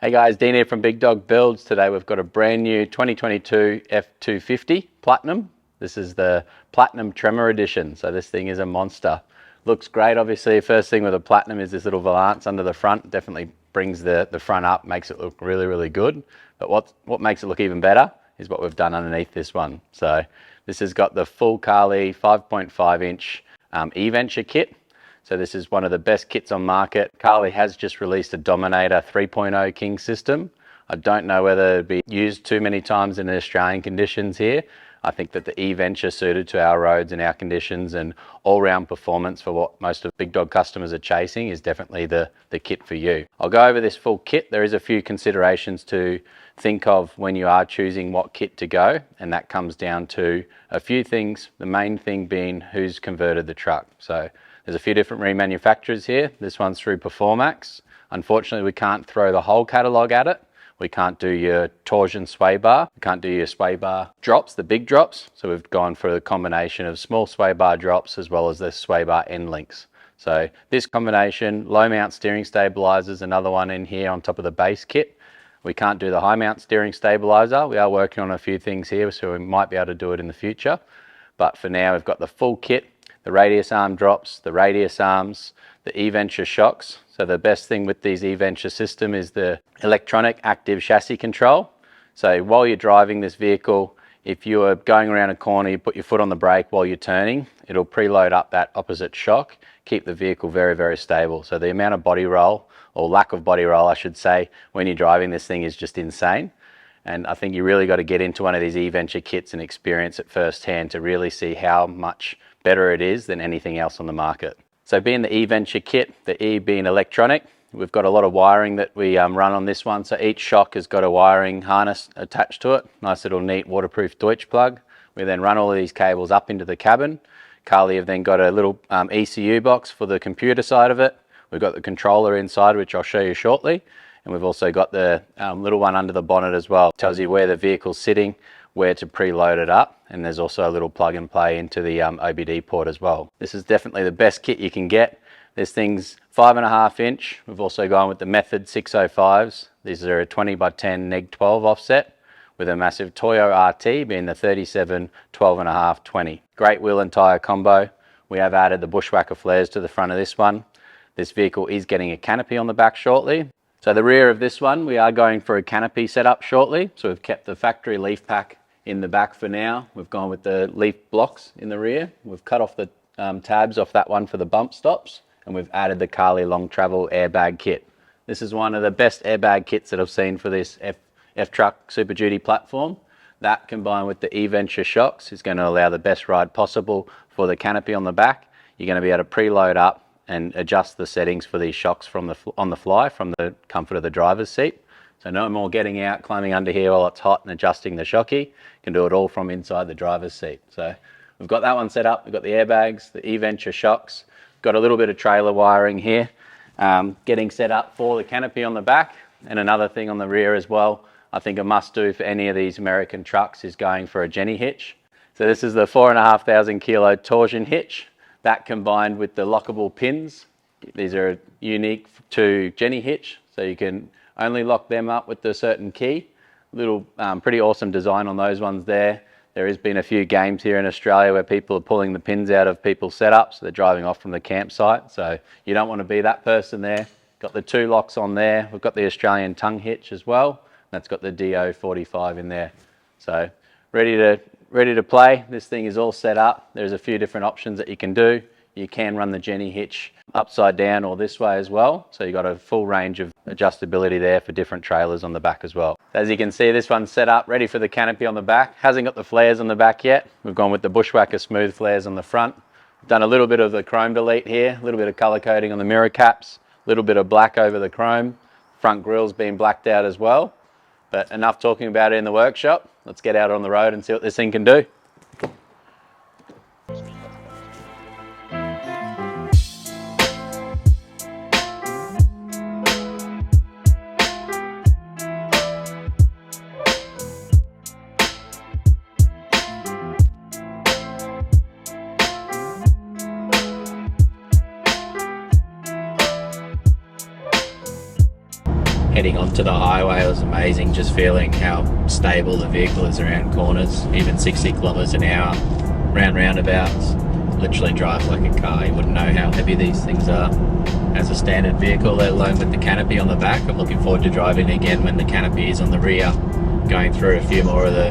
Hey guys, Dean here from Big Dog Builds. Today we've got a brand new 2022 F250 Platinum. This is the Platinum Tremor Edition, so this thing is a monster. Looks great, obviously. First thing with a Platinum is this little valance under the front. Definitely brings the front up, makes it look really, really good. But what makes it look even better is what we've done underneath this one. So this has got the full Carli 5.5 inch E Venture kit. So this is one of the best kits on market. Carli has just released a Dominator 3.0 King system. I don't know whether it'd be used too many times in the Australian conditions here. I think that the E Venture suited to our roads and our conditions and all-round performance for what most of Big Dog customers are chasing is definitely the kit for you. I'll go over this full kit. There is a few considerations to think of when you are choosing what kit to go, and that comes down to a few things. The main thing being who's converted the truck. So there's a few different remanufacturers here. This one's through Performax. Unfortunately, we can't throw the whole catalogue at it. We can't do your torsion sway bar. We can't do your sway bar drops, the big drops. So we've gone for a combination of small sway bar drops as well as the sway bar end links. So this combination, low mount steering stabilizers, another one in here on top of the base kit. We can't do the high mount steering stabilizer. We are working on a few things here, so we might be able to do it in the future. But for now, we've got the full kit. The radius arm drops, the radius arms, the E Venture shocks. So the best thing with these E Venture system is the electronic active chassis control. So while you're driving this vehicle, if you are going around a corner, you put your foot on the brake while you're turning, it'll preload up that opposite shock, keep the vehicle very, very stable. So the amount of body roll, or lack of body roll I should say, when you're driving this thing is just insane. And I think you really got to get into one of these E Venture kits and experience it firsthand to really see how much better it is than anything else on the market. So being the E Venture kit, the E being electronic, we've got a lot of wiring that we run on this one. So each shock has got a wiring harness attached to it. Nice little neat waterproof Deutsch plug. We then run all of these cables up into the cabin. Carli have then got a little ECU box for the computer side of it. We've got the controller inside, which I'll show you shortly. And we've also got the little one under the bonnet as well. It tells you where the vehicle's sitting, where to preload it up, and there's also a little plug and play into the OBD port as well. This is definitely the best kit you can get. This thing's 5.5 inch. We've also gone with the Method 605s. These are a 20 by 10 neg 12 offset with a massive Toyo RT being the 37 12.5 20. Great wheel and tyre combo. We have added the bushwhacker flares to the front of this one. This vehicle is getting a canopy on the back shortly. So the rear of this one, we are going for a canopy setup shortly. So we've kept the factory leaf pack in the back for now. We've gone with the leaf blocks in the rear. We've cut off the tabs off that one for the bump stops, and we've added the Carli long travel airbag kit. This is one of the best airbag kits that I've seen for this F truck Super Duty platform. That combined with the E Venture shocks is going to allow the best ride possible for the canopy on the back. You're going to be able to preload up and adjust the settings for these shocks on the fly from the comfort of the driver's seat. So no more getting out, climbing under here while it's hot and adjusting the shocky. You can do it all from inside the driver's seat. So we've got that one set up. We've got the airbags, the E Venture shocks. Got a little bit of trailer wiring here, getting set up for the canopy on the back. And another thing on the rear as well, I think a must do for any of these American trucks is going for a Jenny hitch. So this is the 4,500 kilo torsion hitch. That combined with the lockable pins. These are unique to Jenny hitch, so you can only lock them up with a certain key. Little pretty awesome design on those ones there. There has been a few games here in Australia where people are pulling the pins out of people's setups. They're driving off from the campsite, so you don't want to be that person there. Got the two locks on there. We've got the Australian tongue hitch as well. That's got the DO 45 in there. So ready to play. This thing is all set up. There's a few different options that you can do. You can run the Jenny hitch upside down or this way as well. So you've got a full range of adjustability there for different trailers on the back as well. As you can see, this one's set up, ready for the canopy on the back. Hasn't got the flares on the back yet. We've gone with the bushwhacker smooth flares on the front. We've done a little bit of the chrome delete here, a little bit of color coding on the mirror caps, a little bit of black over the chrome. Front grille's been blacked out as well. But enough talking about it in the workshop. Let's get out on the road and see what this thing can do. heading onto the highway, it was amazing just feeling how stable the vehicle is around corners, even 60 kilometers an hour, around roundabouts. Literally drives like a car. You wouldn't know how heavy these things are as a standard vehicle, let alone with the canopy on the back. I'm looking forward to driving again when the canopy is on the rear, going through a few more of the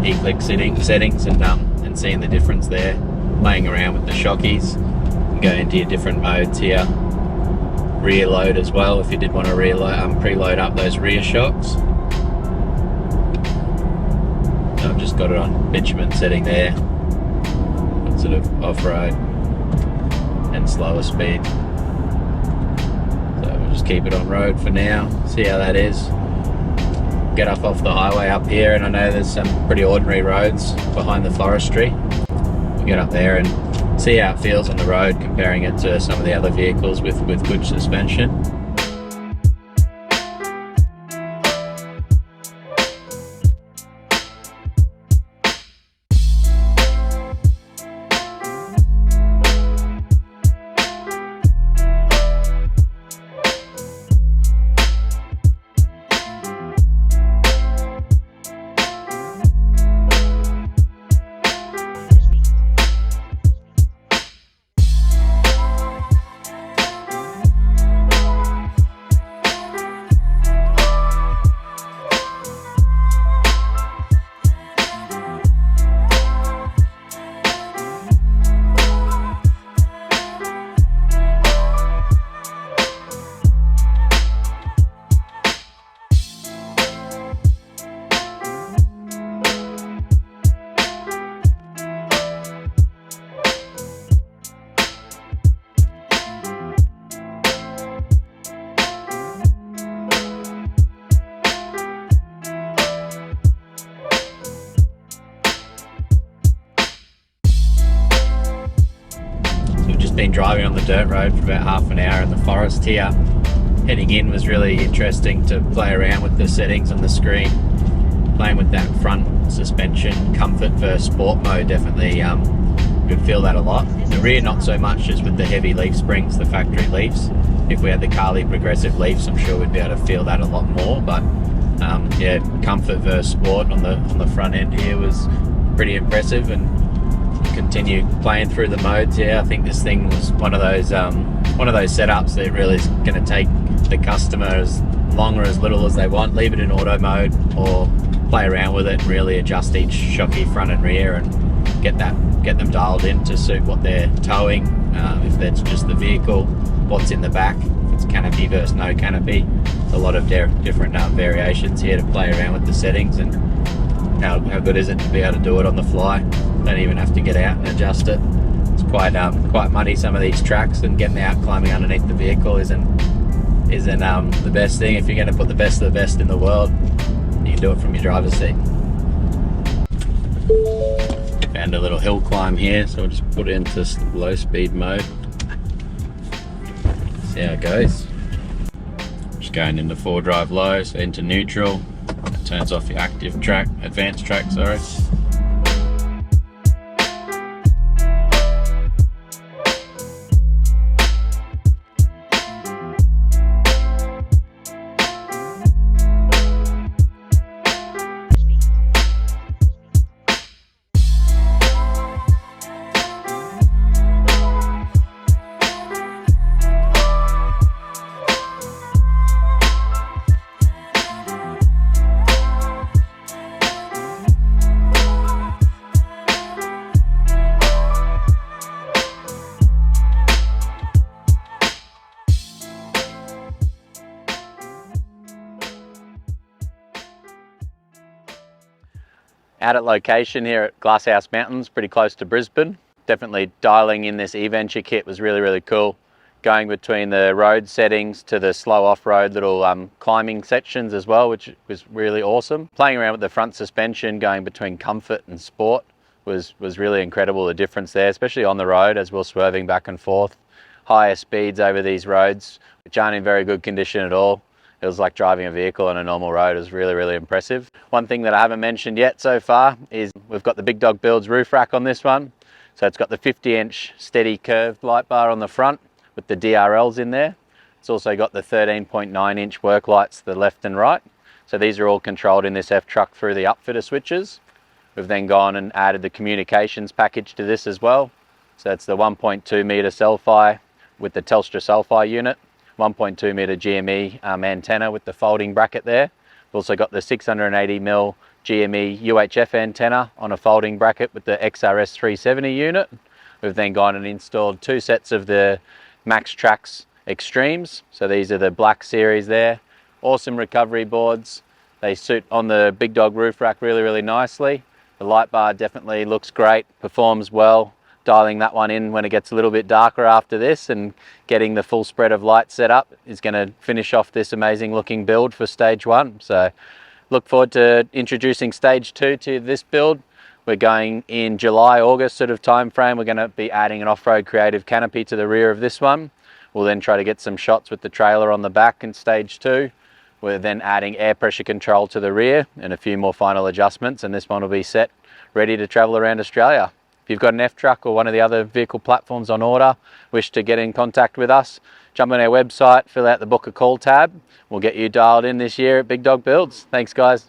e-click settings and seeing the difference there, playing around with the shockies, and go into your different modes here. Rear load as well, if you did want to preload up those rear shocks. So I've just got it on bitumen setting there, sort of off-road and slower speed. So we'll just keep it on road for now, see how that is. Get up off the highway up here, and I know there's some pretty ordinary roads behind the forestry. We'll get up there and see how it feels on the road, comparing it to some of the other vehicles with good suspension. Been driving on the dirt road for about half an hour in the forest here. Heading in was really interesting to play around with the settings on the screen, playing with that front suspension comfort versus sport mode. Definitely could feel that a lot. The rear not so much, just with the heavy leaf springs, the factory leafs. If we had the Carli progressive leafs, I'm sure we'd be able to feel that a lot more, but yeah, comfort versus sport on the front end here was pretty impressive. And continue playing through the modes here. I think this thing was one of those setups that really is going to take the customer as long or as little as they want. Leave it in auto mode or play around with it and really adjust each shocky front and rear and get them dialed in to suit what they're towing. If that's just the vehicle, what's in the back, if it's canopy versus no canopy. There's a lot of different variations here to play around with the settings, and how good is it to be able to do it on the fly? Don't even have to get out and adjust it. It's quite muddy, some of these tracks, and getting out climbing underneath the vehicle isn't the best thing. If you're going to put the best of the best in the world, you can do it from your driver's seat. Found a little hill climb here, so we'll just put it into low speed mode. See how it goes. Just going into 4-drive low, so into neutral. It turns off your advanced track, sorry. Out at location here at Glasshouse Mountains, pretty close to Brisbane. Definitely dialing in this E Venture kit was really cool. Going between the road settings to the slow off-road little climbing sections as well, which was really awesome. Playing around with the front suspension, going between comfort and sport was really incredible, the difference there, especially on the road as we're swerving back and forth. Higher speeds over these roads, which aren't in very good condition at all. It was like driving a vehicle on a normal road. It was really impressive. One thing that I haven't mentioned yet so far is we've got the Big Dog Builds roof rack on this one. So it's got the 50-inch steady curved light bar on the front with the DRLs in there. It's also got the 13.9 inch work lights to the left and right. So these are all controlled in this F truck through the upfitter switches. We've then gone and added the communications package to this as well. So that's the 1.2 meter cell-fi with the Telstra cell-fi unit, 1.2 meter GME antenna with the folding bracket there. We've also got the 680mm GME UHF antenna on a folding bracket with the XRS 370 unit. We've then gone and installed 2 sets of the Max Trax Extremes. So these are the black series there. Awesome recovery boards. They suit on the big dog roof rack really, really nicely. The light bar definitely looks great, performs well. Dialing that one in when it gets a little bit darker after this and getting the full spread of light set up is going to finish off this amazing looking build for stage 1. So look forward to introducing stage 2 to this build. We're going in July, August sort of time frame. We're going to be adding an off-road creative canopy to the rear of this one. We'll then try to get some shots with the trailer on the back in stage 2. We're then adding air pressure control to the rear and a few more final adjustments, and this one will be set ready to travel around Australia. If you've got an F truck or one of the other vehicle platforms on order, wish to get in contact with us, jump on our website, fill out the book a call tab. We'll get you dialed in this year at Big Dog Builds. Thanks guys.